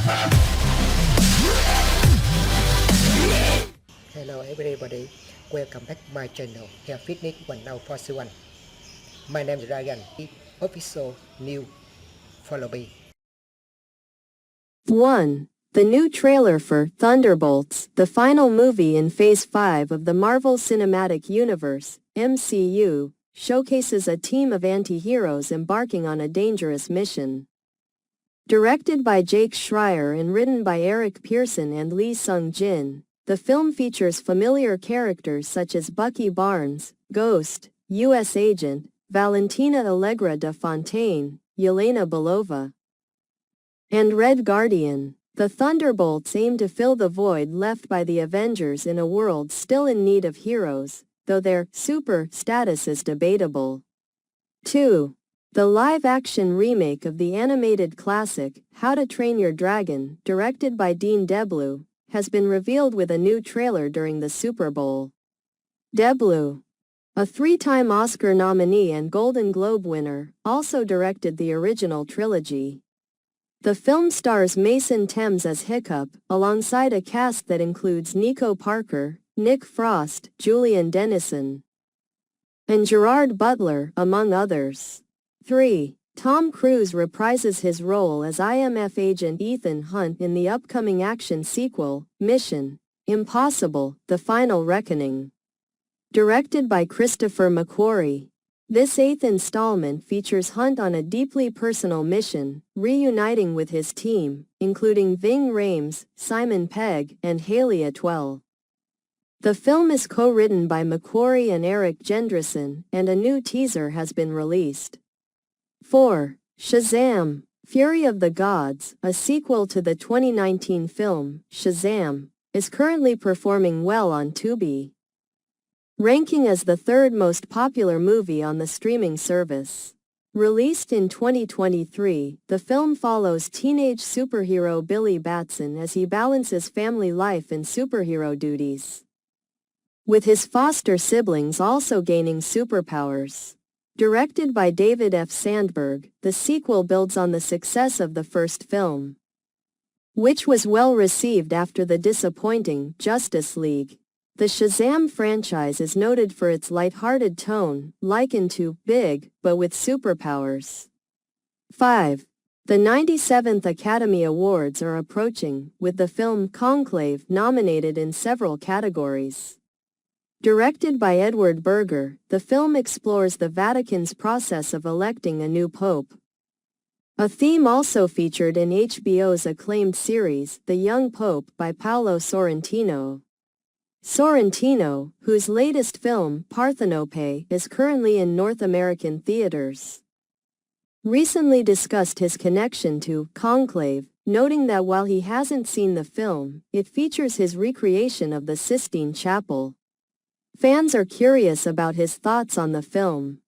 Hello everybody, welcome back my channel Hair Fitness 1041. My name is Ryan, official new, follow me. 1. The new trailer for Thunderbolts, the final movie in Phase 5 of the Marvel Cinematic Universe, MCU, showcases a team of anti-heroes embarking on a dangerous mission. Directed by Jake Schreier and written by Eric Pearson and Lee Sung-jin, the film features familiar characters such as Bucky Barnes, Ghost, U.S. Agent, Valentina Allegra de Fontaine, Yelena Belova, and Red Guardian. The Thunderbolts aim to fill the void left by the Avengers in a world still in need of heroes, though their super status is debatable. 2. The live-action remake of the animated classic, How to Train Your Dragon, directed by Dean Deblu, has been revealed with a new trailer during the Super Bowl. Deblu, a three-time Oscar nominee and Golden Globe winner, also directed the original trilogy. The film stars Mason Thames as Hiccup, alongside a cast that includes Nico Parker, Nick Frost, Julian Dennison, and Gerard Butler, among others. 3. Tom Cruise reprises his role as IMF agent Ethan Hunt in the upcoming action sequel, Mission: Impossible, The Final Reckoning. Directed by Christopher McQuarrie. This 8th installment features Hunt on a deeply personal mission, reuniting with his team, including Ving Rhames, Simon Pegg, and Haley Atwell. The film is co-written by McQuarrie and Eric Jendrison, and a new teaser has been released. 4. Shazam! Fury of the Gods, a sequel to the 2019 film, Shazam, is currently performing well on Tubi, ranking as the third most popular movie on the streaming service. Released in 2023, the film follows teenage superhero Billy Batson as he balances family life and superhero duties, with his foster siblings also gaining superpowers. Directed by David F. Sandberg, the sequel builds on the success of the first film, which was well received after the disappointing Justice League. The Shazam franchise is noted for its lighthearted tone, likened to Big, but with superpowers. 5. The 97th Academy Awards are approaching, with the film Conclave nominated in several categories. Directed by Edward Berger, the film explores the Vatican's process of electing a new pope, a theme also featured in HBO's acclaimed series, The Young Pope by Paolo Sorrentino. Sorrentino, whose latest film, Parthenope, is currently in North American theaters, recently discussed his connection to Conclave, noting that while he hasn't seen the film, it features his recreation of the Sistine Chapel. Fans are curious about his thoughts on the film,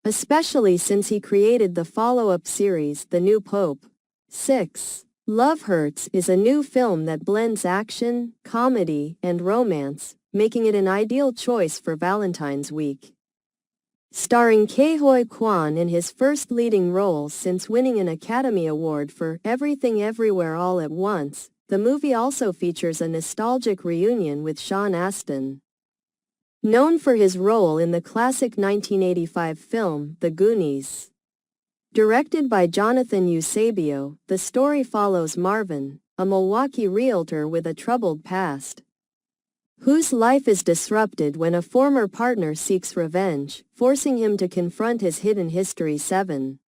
especially since he created the follow-up series, The New Pope. 6. Love Hurts is a new film that blends action, comedy, and romance, making it an ideal choice for Valentine's Week. Starring Ke-hoi Kwan in his first leading role since winning an Academy Award for Everything Everywhere All at Once, the movie also features a nostalgic reunion with Sean Astin, known for his role in the classic 1985 film, The Goonies. Directed by Jonathan Eusebio, the story follows Marvin, a Milwaukee realtor with a troubled past, whose life is disrupted when a former partner seeks revenge, forcing him to confront his hidden history. 7.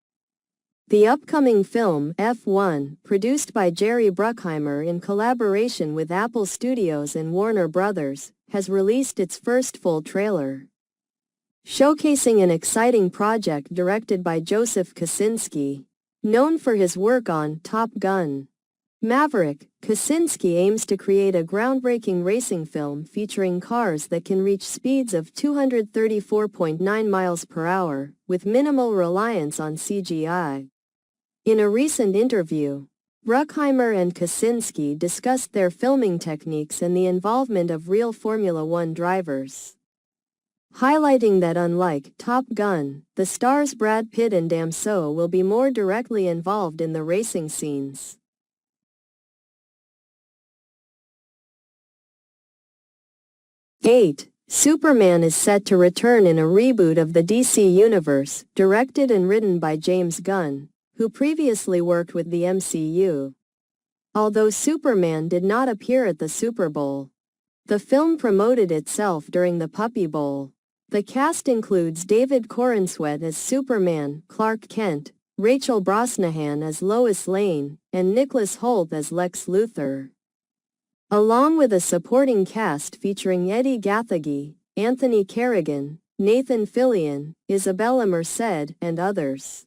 The upcoming film, F1, produced by Jerry Bruckheimer in collaboration with Apple Studios and Warner Brothers, has released its first full trailer, showcasing an exciting project directed by Joseph Kosinski. Known for his work on Top Gun: Maverick, Kosinski aims to create a groundbreaking racing film featuring cars that can reach speeds of 234.9 miles per hour, with minimal reliance on CGI. In a recent interview, Bruckheimer and Kosinski discussed their filming techniques and the involvement of real Formula One drivers, highlighting that unlike Top Gun, the stars Brad Pitt and Damso will be more directly involved in the racing scenes. 8. Superman is set to return in a reboot of the DC Universe, directed and written by James Gunn, who previously worked with the MCU. Although Superman did not appear at the Super Bowl, the film promoted itself during the Puppy Bowl. The cast includes David Corenswet as Superman, Clark Kent, Rachel Brosnahan as Lois Lane, and Nicholas Hoult as Lex Luthor, along with a supporting cast featuring Eddie Gathegi, Anthony Carrigan, Nathan Fillion, Isabella Merced, and others.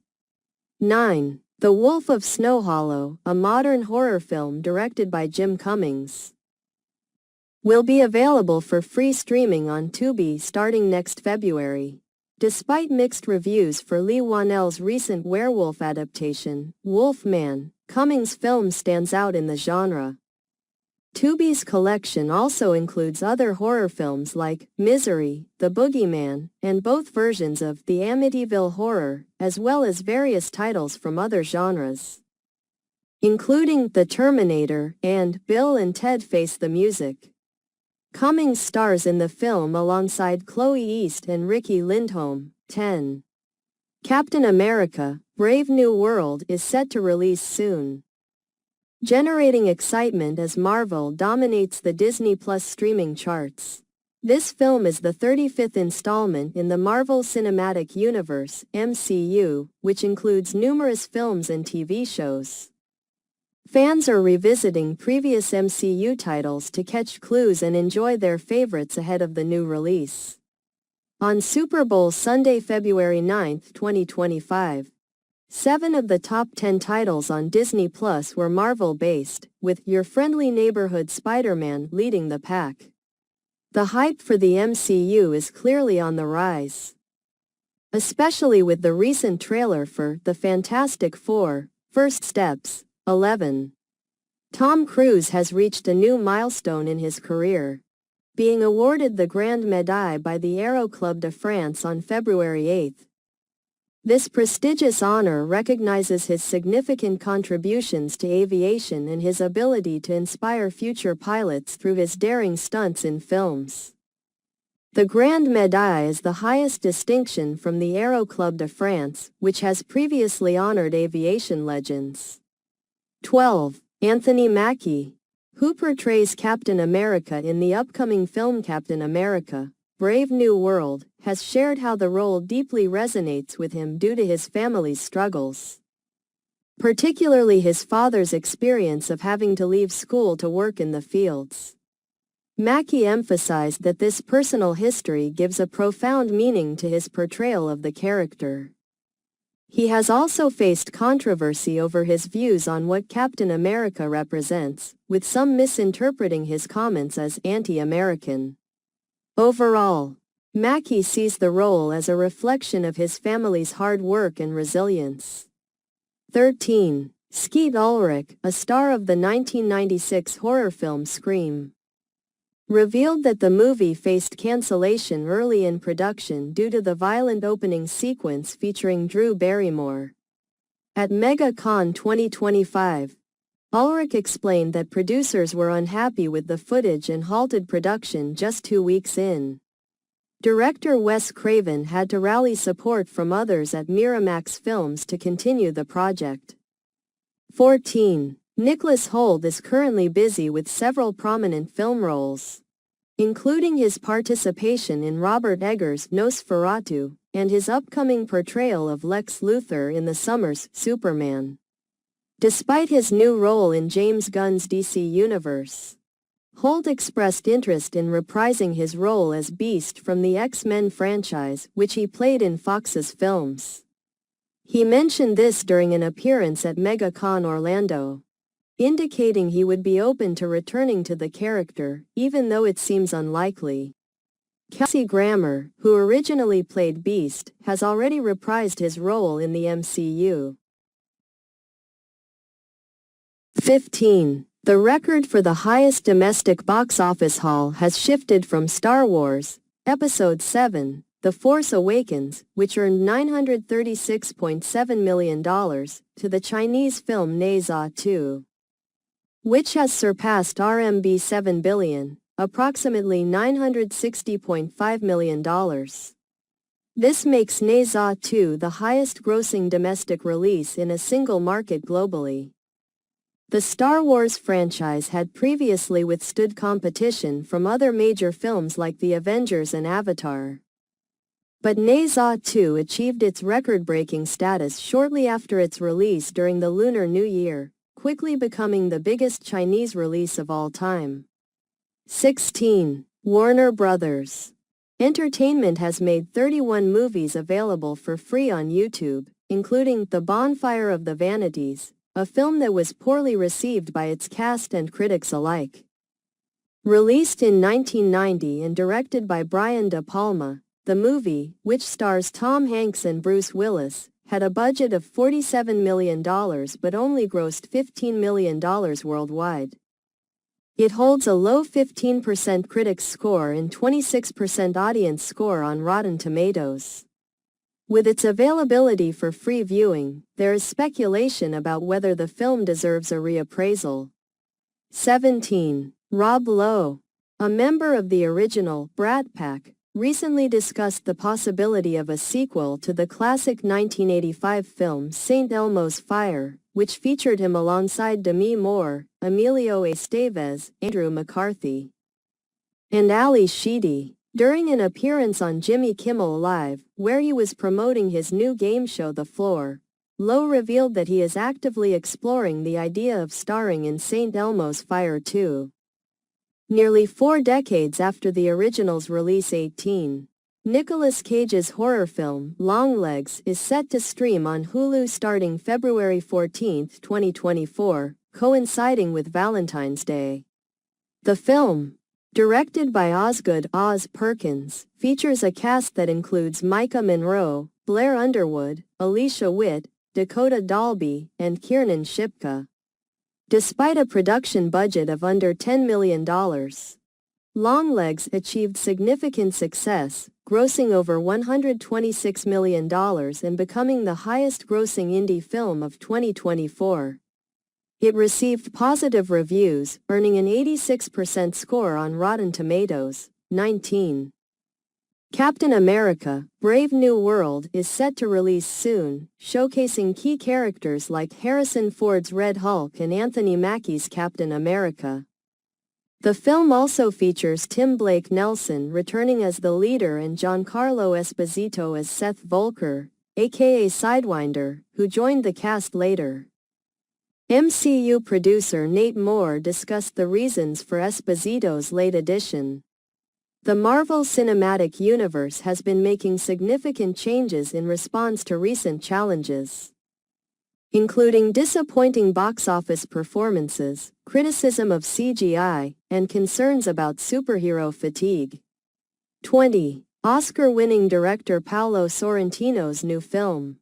9. The Wolf of Snow Hollow, a modern horror film directed by Jim Cummings, will be available for free streaming on Tubi starting next February. Despite mixed reviews for Lee Whannell's recent werewolf adaptation, Wolfman, Cummings' film stands out in the genre. Tubi's collection also includes other horror films like Misery, The Boogeyman, and both versions of The Amityville Horror, as well as various titles from other genres, including The Terminator and Bill and Ted Face the Music. Cummings stars in the film alongside Chloe East and Ricky Lindholm. 10. Captain America, Brave New World is set to release soon, generating excitement as Marvel dominates the Disney Plus streaming charts. This film is the 35th installment in the Marvel Cinematic Universe, MCU, which includes numerous films and TV shows. Fans are revisiting previous MCU titles to catch clues and enjoy their favorites ahead of the new release. On Super Bowl Sunday, February 9, 2025, 7 of the top 10 titles on Disney Plus were Marvel-based, with Your Friendly Neighborhood Spider-Man leading the pack. The hype for the MCU is clearly on the rise, especially with the recent trailer for The Fantastic Four: First Steps. 11. Tom Cruise has reached a new milestone in his career, being awarded the Grand Médaille by the Aero Club de France on February 8. This prestigious honor recognizes his significant contributions to aviation and his ability to inspire future pilots through his daring stunts in films. The Grand Médaille is the highest distinction from the Aero Club de France, which has previously honored aviation legends. 12. Anthony Mackie, who portrays Captain America in the upcoming film Captain America, Brave New World, has shared how the role deeply resonates with him due to his family's struggles, particularly his father's experience of having to leave school to work in the fields. Mackie emphasized that this personal history gives a profound meaning to his portrayal of the character. He has also faced controversy over his views on what Captain America represents, with some misinterpreting his comments as anti-American. Overall, Mackie sees the role as a reflection of his family's hard work and resilience. 13. Skeet Ulrich, a star of the 1996 horror film Scream, revealed that the movie faced cancellation early in production due to the violent opening sequence featuring Drew Barrymore. At MegaCon 2025, Ulrich explained that producers were unhappy with the footage and halted production just 2 weeks in. Director Wes Craven had to rally support from others at Miramax Films to continue the project. 14. Nicholas Hoult is currently busy with several prominent film roles, including his participation in Robert Eggers' Nosferatu and his upcoming portrayal of Lex Luthor in the summer's Superman. Despite his new role in James Gunn's DC Universe, Hoult expressed interest in reprising his role as Beast from the X-Men franchise, which he played in Fox's films. He mentioned this during an appearance at MegaCon Orlando, indicating he would be open to returning to the character, even though it seems unlikely. Kelsey Grammer, who originally played Beast, has already reprised his role in the MCU. 15. The record for the highest domestic box office haul has shifted from Star Wars, Episode 7, The Force Awakens, which earned $936.7 million, to the Chinese film Ne Zha 2, which has surpassed RMB 7 billion, approximately $960.5 million. This makes Ne Zha 2 the highest-grossing domestic release in a single market globally. The Star Wars franchise had previously withstood competition from other major films like The Avengers and Avatar. But Ne Zha 2 achieved its record-breaking status shortly after its release during the Lunar New Year, quickly becoming the biggest Chinese release of all time. 16. Warner Brothers Entertainment has made 31 movies available for free on YouTube, including The Bonfire of the Vanities, a film that was poorly received by its cast and critics alike. Released in 1990 and directed by Brian De Palma, the movie, which stars Tom Hanks and Bruce Willis, had a budget of $47 million but only grossed $15 million worldwide. It holds a low 15% critics score and 26% audience score on Rotten Tomatoes. With its availability for free viewing, there is speculation about whether the film deserves a reappraisal. 17. Rob Lowe, a member of the original Brat Pack, recently discussed the possibility of a sequel to the classic 1985 film St. Elmo's Fire, which featured him alongside Demi Moore, Emilio Estevez, Andrew McCarthy, and Ali Sheedy. During an appearance on Jimmy Kimmel Live, where he was promoting his new game show The Floor, Lowe revealed that he is actively exploring the idea of starring in St. Elmo's Fire 2. Nearly 4 decades after the original's release, 18. Nicolas Cage's horror film, Longlegs, is set to stream on Hulu starting February 14, 2024, coinciding with Valentine's Day. The film, directed by Osgood Oz Perkins, features a cast that includes Micah Monroe, Blair Underwood, Alicia Witt, Dakota Dalby, and Kiernan Shipka. Despite a production budget of under $10 million, Longlegs achieved significant success, grossing over $126 million and becoming the highest-grossing indie film of 2024. It received positive reviews, earning an 86% score on Rotten Tomatoes. 19. Captain America: Brave New World is set to release soon, showcasing key characters like Harrison Ford's Red Hulk and Anthony Mackie's Captain America. The film also features Tim Blake Nelson returning as the leader and Giancarlo Esposito as Seth Volker, aka Sidewinder, who joined the cast later. MCU producer Nate Moore discussed the reasons for Esposito's late addition. The Marvel Cinematic Universe has been making significant changes in response to recent challenges, including disappointing box office performances, criticism of CGI, and concerns about superhero fatigue. 20. Oscar-winning director Paolo Sorrentino's new film,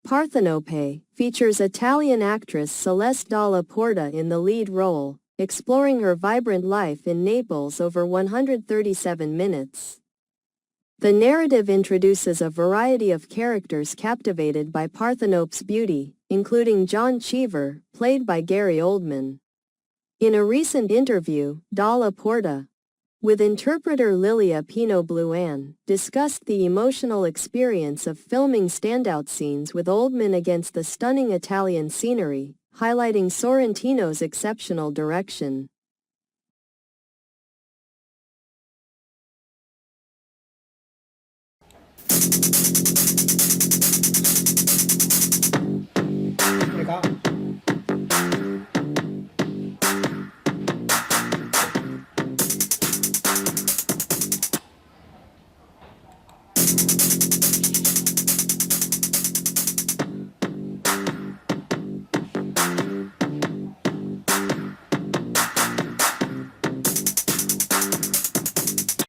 Parthenope, features Italian actress Celeste Dalla Porta in the lead role, exploring her vibrant life in Naples over 137 minutes. The narrative introduces a variety of characters captivated by Parthenope's beauty, including John Cheever, played by Gary Oldman. In a recent interview, Dalla Porta, with interpreter Lilia Pino-Bluan, discussed the emotional experience of filming standout scenes with Oldman against the stunning Italian scenery, highlighting Sorrentino's exceptional direction.